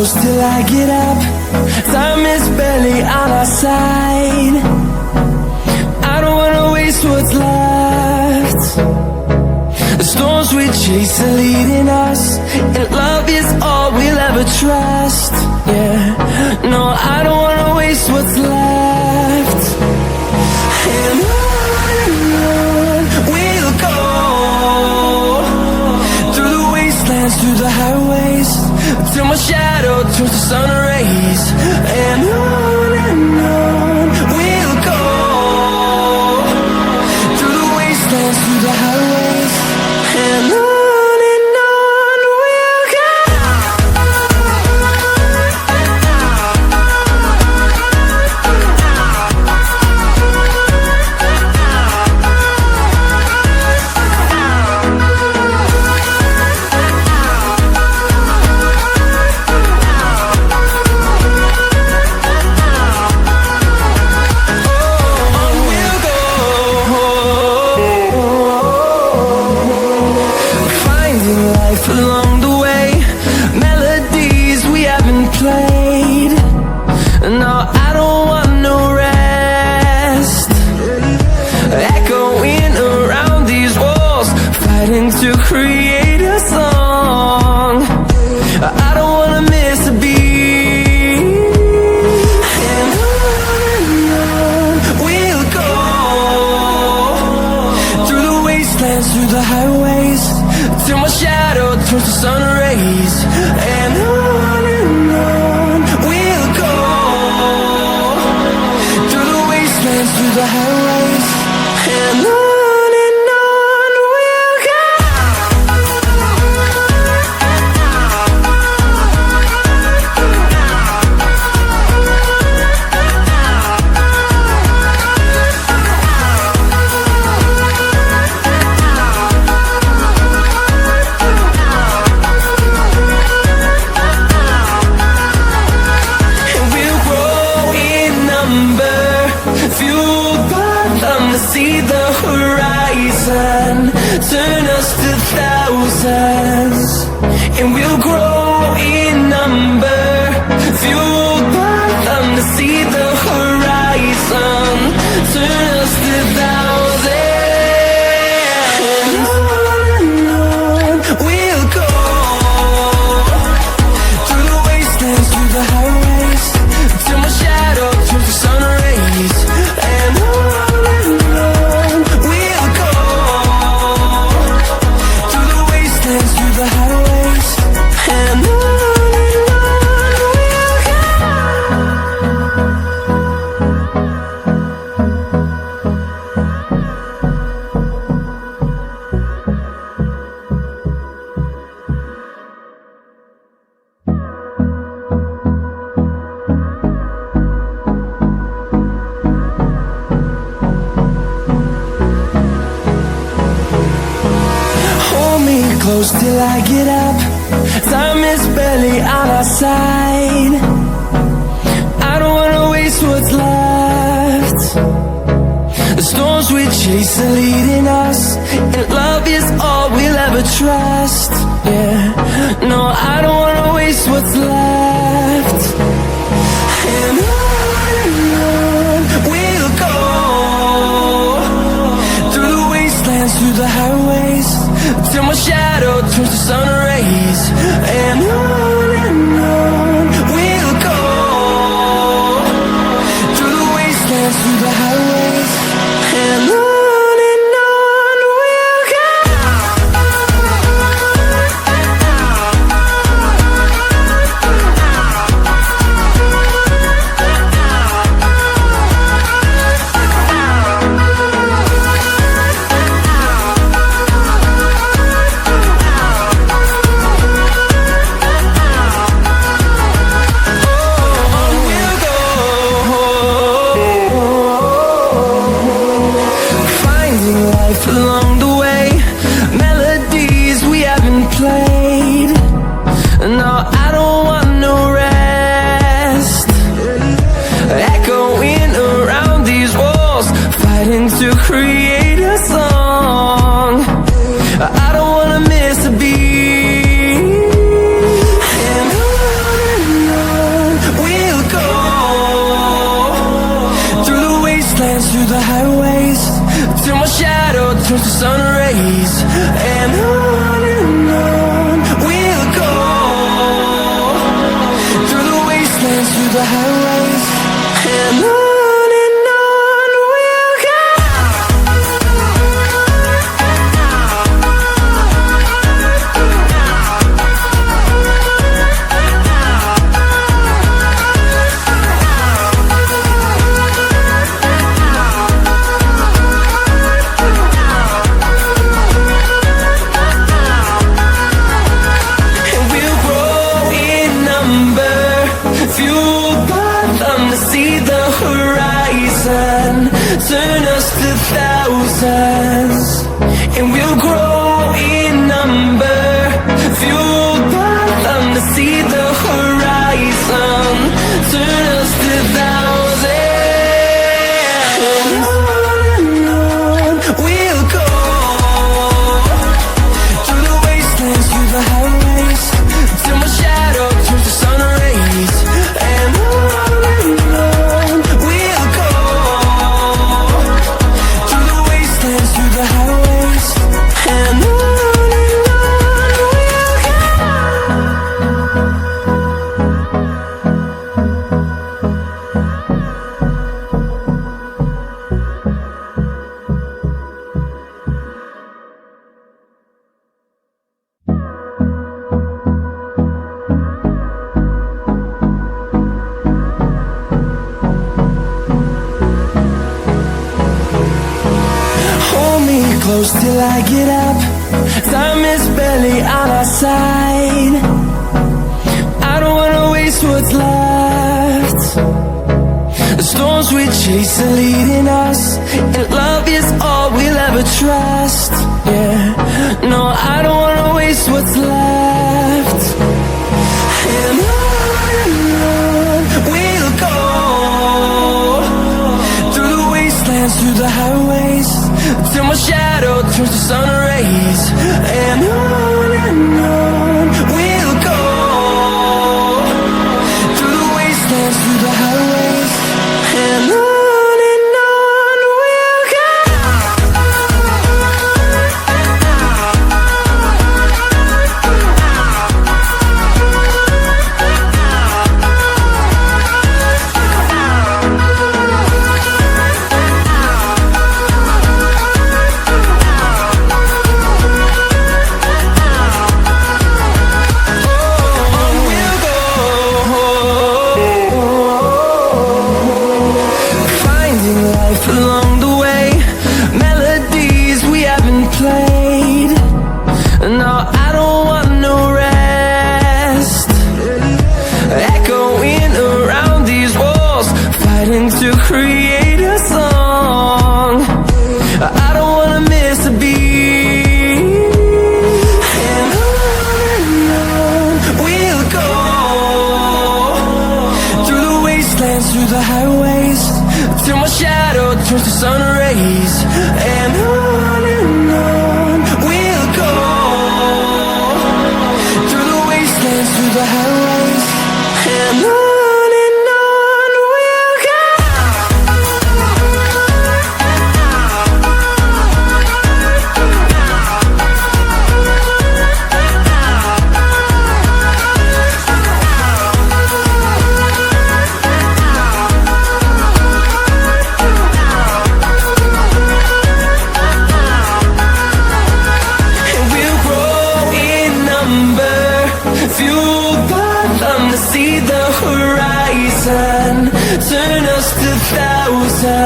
close till I get up. Time is barely on our side. I don't wanna waste what's left. The storms we chase are leading us, and love is all we'll ever trust. Yeah, no, I don't wanna waste what's left. And on we'll go, through the wastelands, through the highways, till my shadow turns to sun rays. And on we'll go, through the wastelands, through the highways, and on we'll go. Along the way, melodies we haven't played. No, I don't want no rest. Echoing around these walls, fighting to create a song. I don't wanna miss a beat. And on we'll go, through the wastelands, through the highways, till my shadow turns to sun rays. And on we'll go, through the wastelands, through the highways, and on we'll go. See the horizon, turn us to thousands, and we'll grow in number. Fueled by them to see the horizon, turn us to thousands. And on we'll go, through the wastelands, through the highways, till my shadow turns to sun rays. And the highways, and on we'll go. Hold me close till I get up. Time is barely on our side. I don't wanna waste what's left. The storms we chase are leading us, and love is all we'll ever trust. Yeah, no, I don't wanna waste what's left. And on we'll go, through the wastelands, through the highways, till my shadow turns to sun rays. And on we'll go, through the wastelands, through the highways, and on we'll go. Along the way, melodies we haven't played. No, I don't want no rest. Echoing around these walls, fighting to create a song. I don't wanna miss a beat. And on till my shadow turns to sun rays. And on we'll go, through the wastelands, through the highways. And on we'll go. Turn us to thousands, and we'll grow in number, fueled by them to see the horizon. Turn us to thousands, and on we'll go, through the wastelands, through the highways, till my shadow turns to sun rays. And on we'll go, through the highways. And on we'll go. Close till I get up, time is barely on our side. I don't wanna waste what's left. The storms we chase are leading us, and love is all we'll ever trust. Yeah, no, I don't wanna waste what's left. And on we'll go, through the wastelands, through the highways, till my shadow turns to sun rays. And on we'll go, through the wastelands, through the highways. And on we'll go. Along the way, melodies we haven't played. No, I don't want no rest. Echoing around these walls, fighting to create a song. I don't wanna miss a beat. And on we'll go, through the wastelands, through the highways, till my shadow turns to sun rays. And on we'll go, through the wastelands, through the highways. And on we'll go. Fueled by them to see the horizon. Turn us to thousands.